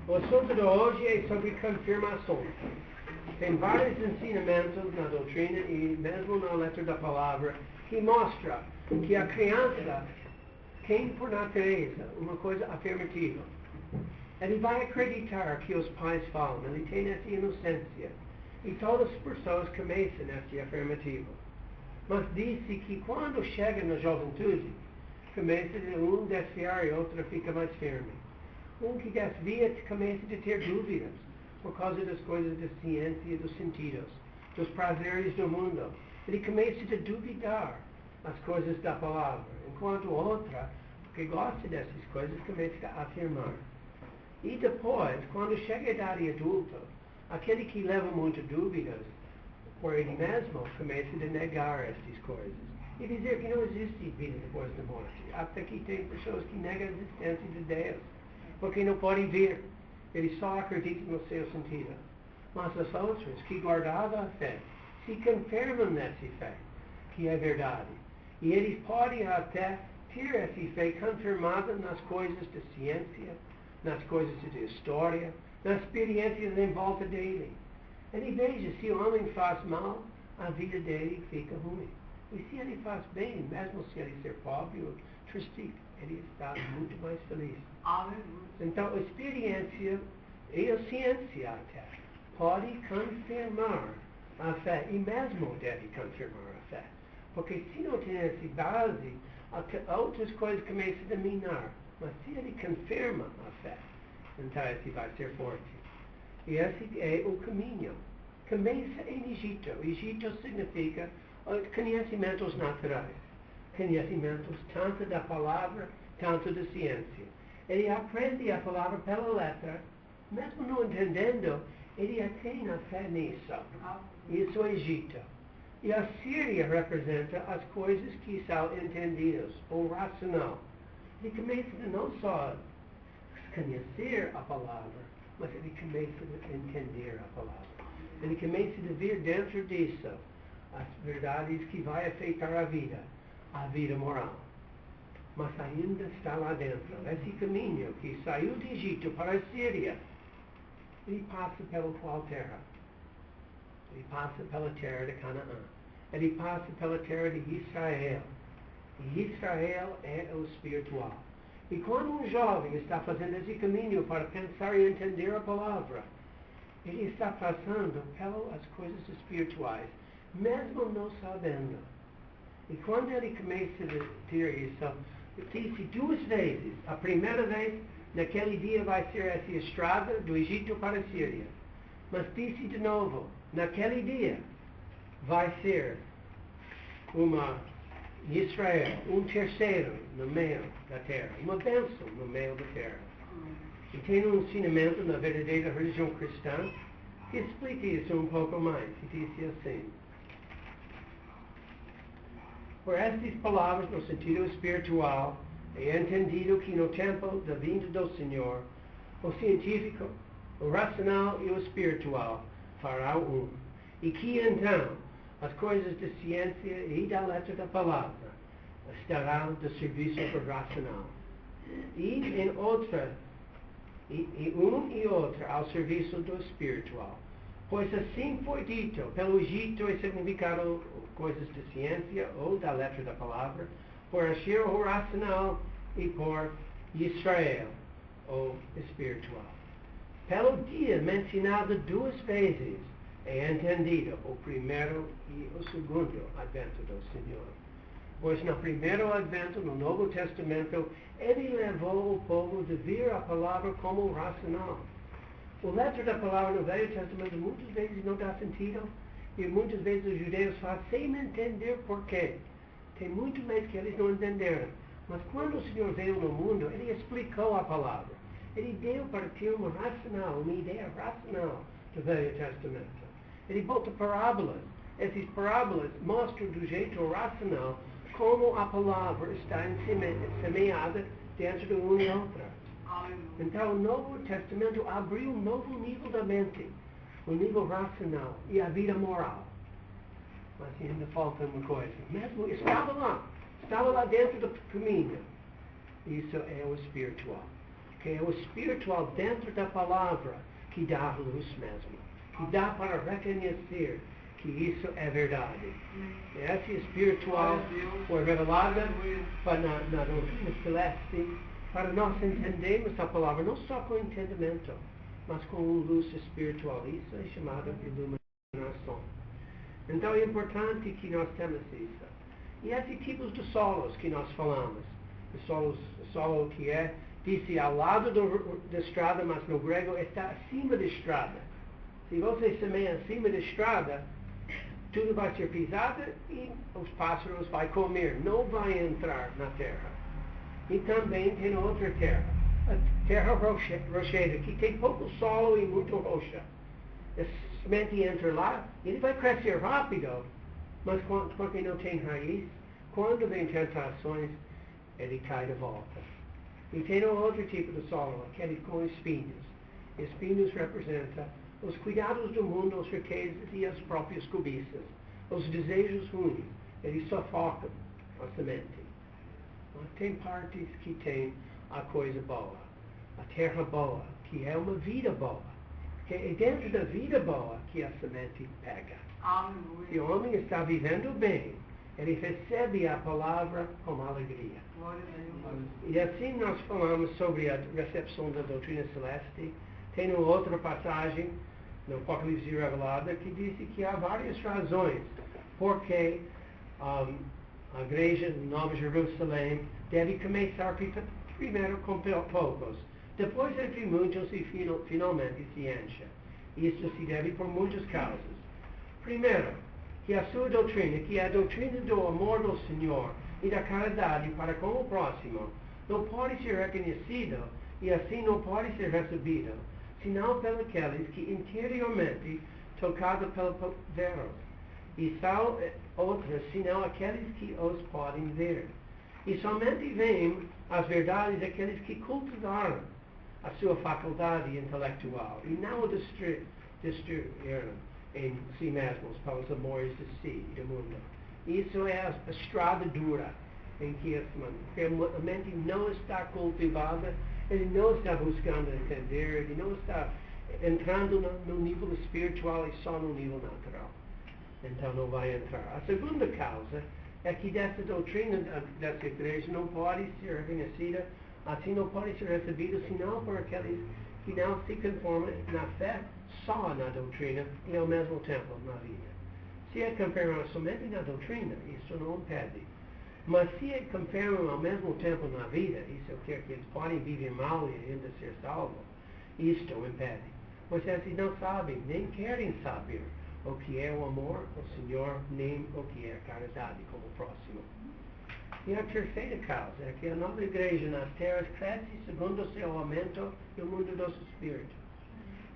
O assunto de hoje é sobre confirmações. Tem vários ensinamentos na doutrina e mesmo na letra da palavra que mostra que a criança tem por natureza uma coisa afirmativa. Ele vai acreditar que os pais falam, ele tem essa inocência. E todas as pessoas começam essa afirmativa. Mas disse que quando chega na juventude, começa um desviar e outro fica mais firme. Que desvia começa a ter dúvidas por causa das coisas da ciência, dos sentidos, dos prazeres do mundo. Ele começa a duvidar as coisas da palavra, enquanto outra, que gosta dessas coisas, começa a afirmar. E depois, quando chega a idade adulta, aquele que leva muitas dúvidas por ele mesmo começa a negar essas coisas e dizer que não existe vida depois da morte. Até que tem pessoas que negam a existência de Deus, porque não podem ver. Eles só acreditam no seu sentido. Mas as outras que guardavam a fé se confirmam nessa fé, que é verdade. E eles podem até ter essa fé confirmada nas coisas da ciência, nas coisas da história, nas experiências em volta dele. Ele veja, se o homem faz mal, a vida dele fica ruim. E se ele faz bem, mesmo se ele ser pobre ou triste, ele está muito mais feliz. Então, a experiência e a ciência até pode confirmar a fé, e mesmo deve confirmar a fé. Porque se não tem essa base, outras coisas começam a minar. Mas se ele confirma a fé, então esse vai ser forte. E esse é o caminho. Começa em Egito. Egito significa conhecimentos naturais. Conhecimentos tanto da palavra, tanto da ciência. Ele aprende a palavra pela letra, mesmo não entendendo, ele tem a fé nisso. Isso é Egito. E a Síria representa as coisas que são entendidas, ou racional. Ele começa a não só conhecer a palavra, mas ele começa a entender a palavra. Ele começa a ver dentro disso as verdades que vai afetar a vida moral. Mas ainda está lá dentro. Esse caminho que saiu de Egito para a Síria, ele passa pela qual terra? Ele passa pela terra de Canaã. Ele passa pela terra de Israel. E Israel é o espiritual. E quando um jovem está fazendo esse caminho para pensar e entender a palavra, ele está passando pelas coisas espirituais, mesmo não sabendo. E quando ele começa a ter isso, disse duas vezes. A primeira vez, naquele dia vai ser essa estrada do Egito para a Síria. Mas disse de novo, naquele dia vai ser Israel, um terceiro no meio da terra, uma bênção no meio da terra. E tem um ensinamento na verdadeira religião cristã que explica isso um pouco mais. E diz assim: por estas palavras, no sentido espiritual, é entendido que no tempo da vinda do Senhor, o científico, o racional e o espiritual farão um. E que então as coisas da ciência e da letra da palavra estarão do serviço do racional. E um e outro ao serviço do espiritual. Pois assim foi dito, pelo Egito é significado coisas da ciência ou da letra da palavra, por Asher o racional e por Israel o espiritual. Pelo dia mencionado duas vezes, é entendido o primeiro e o segundo advento do Senhor. Pois no primeiro advento, no Novo Testamento, ele levou o povo a ver a palavra como racional. A letra da palavra no Velho Testamento muitas vezes não dá sentido, e muitas vezes os judeus fazem sem entender porquê. Tem muitas vezes que eles não entenderam. Mas quando o Senhor veio no mundo, ele explicou a palavra. Ele deu para ter uma ideia racional do Velho Testamento. Ele botou parábolas. Essas parábolas mostram do jeito racional como a palavra está semeada dentro de uma e outra. Então o Novo Testamento abriu um novo nível da mente, um nível racional e a vida moral. Mas ainda falta uma coisa. Mesmo estava lá dentro do caminho. Isso é o espiritual. que é o espiritual dentro da palavra que dá a luz mesmo, que dá para reconhecer que isso é verdade. Esse espiritual foi revelada na doutrina celeste para nós entendermos a palavra não só com entendimento, mas com luz espiritual. Isso é chamado de iluminação. Então é importante que nós temos isso. E esses tipos de solos que nós falamos, o solo que disse ao lado da estrada, mas no grego está acima da estrada. Se você semeia acima da estrada, tudo vai ser pisado e os pássaros vão comer, não vai entrar na terra. E também tem outra terra, a terra rocheira, que tem pouco solo e muito rocha. A semente entra lá, ele vai crescer rápido, mas porque não tem raiz, quando vem tentações, ele cai de volta. E tem outro tipo de solo, aquele com espinhos. Espinhos representam os cuidados do mundo, as riquezas e as próprias cobiças, os desejos ruins. Eles sufocam a semente. Mas tem partes que tem a coisa boa, a terra boa, que é uma vida boa. Que é dentro da vida boa que a semente pega. Aleluia. Se o homem está vivendo bem, ele recebe a palavra com alegria. Glória a Deus. E assim nós falamos sobre a recepção da doutrina celeste. Tem uma outra passagem no Apocalipse revelada que diz que há várias razões porque a igreja de Nova Jerusalém deve começar primeiro com poucos, depois entre muitos e finalmente se enche. Isso se deve por muitas causas. Primeiro, que a sua doutrina, que é a doutrina do amor do Senhor e da caridade para com o próximo, não pode ser reconhecida e assim não pode ser recebida, senão pelos que interiormente tocados pelo Deus. E são outras, senão aqueles que os podem ver. E somente veem as verdades daqueles que cultivaram a sua faculdade intelectual e não o destruíram em si mesmos pelos amores de si e do mundo. Isso é a estrada dura em que a mente não está cultivada, ele não está buscando entender, ele não está entrando no nível espiritual e só no nível natural. Então não vai entrar. A segunda causa é que dessa doutrina dessa igreja não pode ser reconhecida, assim não pode ser recebida, senão por aqueles que não se conformam na fé só na doutrina e ao mesmo tempo na vida. Se é confirmar somente na doutrina, isso não impede. Mas se é confirmar ao mesmo tempo na vida, isso quer que eles podem viver mal e ainda ser salvos, isto impede. Pois esses não sabem, nem querem saber o que é o amor ao Senhor, nem o que é a caridade como o próximo. E a terceira causa é que a nova igreja nas terras cresce segundo o seu aumento no mundo dos espíritos.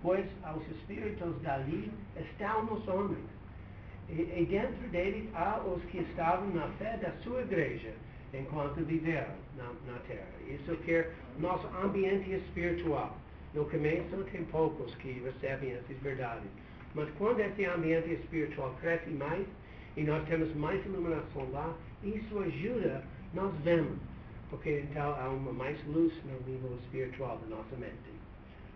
Pois aos espíritos dali estão os homens. E dentro deles há os que estavam na fé da sua igreja, enquanto viveram na terra. Isso quer nosso ambiente espiritual. No começo tem poucos que recebem essas verdades. Mas quando esse ambiente espiritual cresce mais, e nós temos mais iluminação lá, isso ajuda, nós vemos. Porque então há uma mais luz no nível espiritual da nossa mente.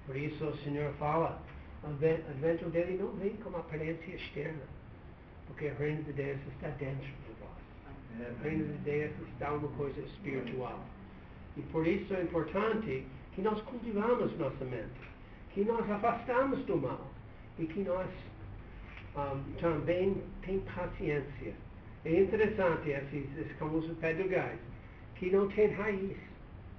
Por isso o Senhor fala, o advento dele não vem como aparência externa. Porque o reino de Deus está dentro de vós. O reino de Deus está uma coisa espiritual. E por isso é importante que nós cultivamos nossa mente. Que nós afastamos do mal. E que nós também tem paciência. É interessante esses famosos pedregais, que não tem raiz.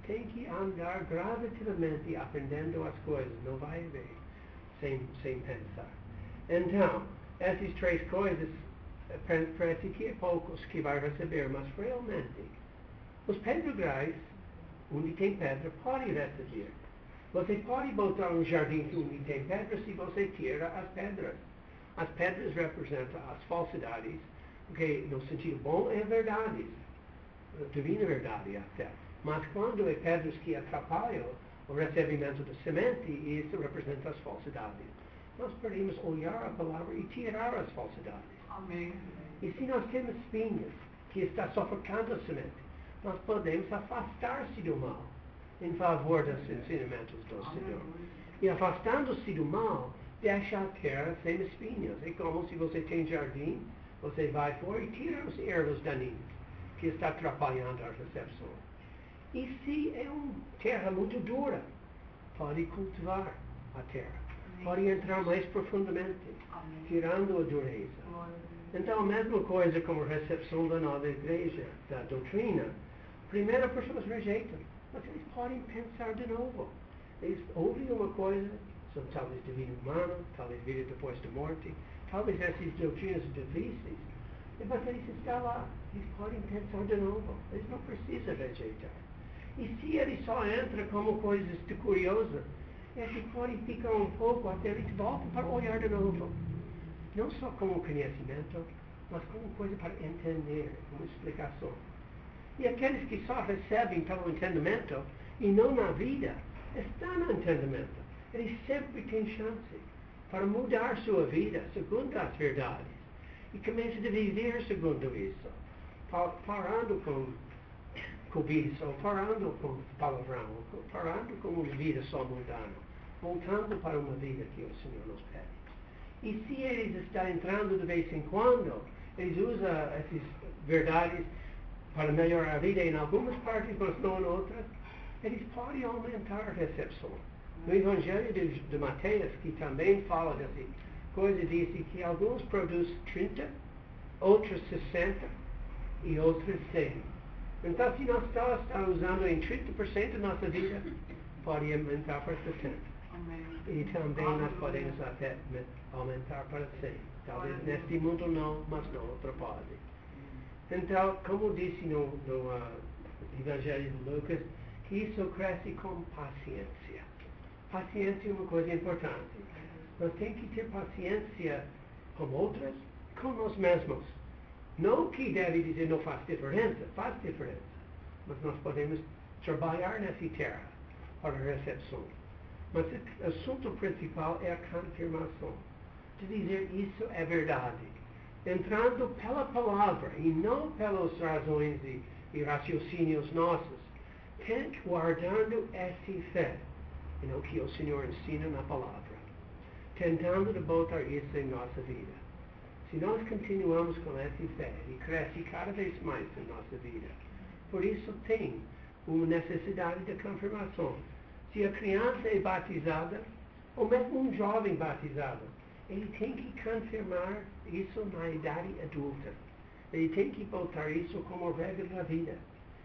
Tem que andar gradativamente aprendendo as coisas, não vai ver sem pensar. Então, essas três coisas, parece que é poucos que vai receber, mas realmente, os pedregais, onde tem pedra, podem receber. Você pode botar um jardim onde tem pedra se você tira as pedras. As pedras representam as falsidades, porque no sentido bom é verdade, divina verdade até. Mas quando é pedras que atrapalham o recebimento da semente, isso representa as falsidades. Nós podemos olhar a palavra e tirar as falsidades. Amém. E se nós temos espinhos que está sufocando a semente, nós podemos afastar-se do mal. em favor dos ensinamentos do Senhor. E afastando-se do mal, deixa a terra sem espinhos. É como se você tem jardim, você vai fora e tira as ervas daninhas que está atrapalhando a recepção. E se é uma terra muito dura, pode cultivar a terra. Pode entrar mais profundamente, tirando a dureza. Então, a mesma coisa como a recepção da nova igreja, da doutrina, primeiro as pessoas rejeitam, mas eles podem pensar de novo. Eles ouvem uma coisa, são talvez de vida humana, talvez vida depois da morte, talvez essas doutrinas difíceis, mas eles estão lá, eles podem pensar de novo, eles não precisam rejeitar. E se eles só entram como coisas de curiosa, eles podem ficar um pouco até eles voltam para olhar de novo. Não só como conhecimento, mas como coisa para entender, como explicação. E aqueles que só recebem pelo entendimento e não na vida, estão no entendimento. Eles sempre têm chance para mudar sua vida segundo as verdades. E começam a viver segundo isso. Parando com cobiça, ou parando com palavrão, ou parando com uma vida só mundana. Voltando para uma vida que o Senhor nos pede. E se eles estão entrando de vez em quando, eles usam essas verdades para melhorar a vida em algumas partes, mas não em outras, eles podem aumentar a recepção. No Evangelho de Mateus, que também fala dessa coisa, diz que alguns produzem 30, outros 60 e outros 100. Então, se nós só estamos usando em 30% da nossa vida, pode aumentar para 60%. E também nós podemos até aumentar para 100. Talvez neste mundo não, mas não outro pode. Então, como disse no Evangelho de Lucas, que isso cresce com paciência. Paciência é uma coisa importante. Nós temos que ter paciência com outras, com nós mesmos. Não que deve dizer não faz diferença, faz diferença. Mas nós podemos trabalhar nessa terra para a recepção. Mas o assunto principal é a confirmação. De dizer isso é verdade. Entrando pela palavra e não pelas razões e raciocínios nossos. Guardando essa fé. No que o Senhor ensina na palavra. Tentando de botar isso em nossa vida. Se nós continuamos com essa fé e cresce cada vez mais em nossa vida. Por isso tem uma necessidade de confirmação. Se a criança é batizada, ou mesmo um jovem batizado, ele tem que confirmar isso na idade adulta. Ele tem que botar isso como regra da vida.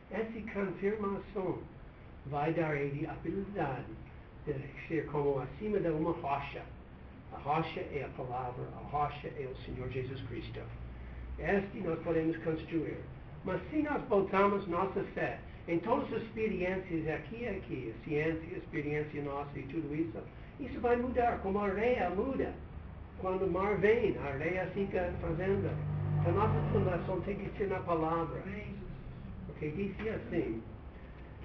Essa confirmação vai dar a ele a habilidade de ser como acima de uma rocha. A rocha é a palavra, a rocha é o Senhor Jesus Cristo. Este nós podemos construir. Mas se nós botamos nossa fé em todas as experiências aqui, a ciência, a experiência nossa e tudo isso, isso vai mudar, como a areia muda. Quando o mar vem, a areia fica fazendo. A nossa fundação tem que ser na palavra. Porque disse assim,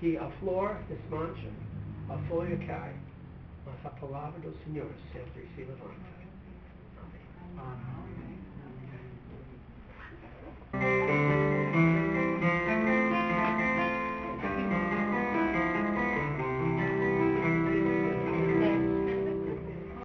que a flor desmancha, a folha cai, mas a palavra do Senhor sempre se levanta. Amém.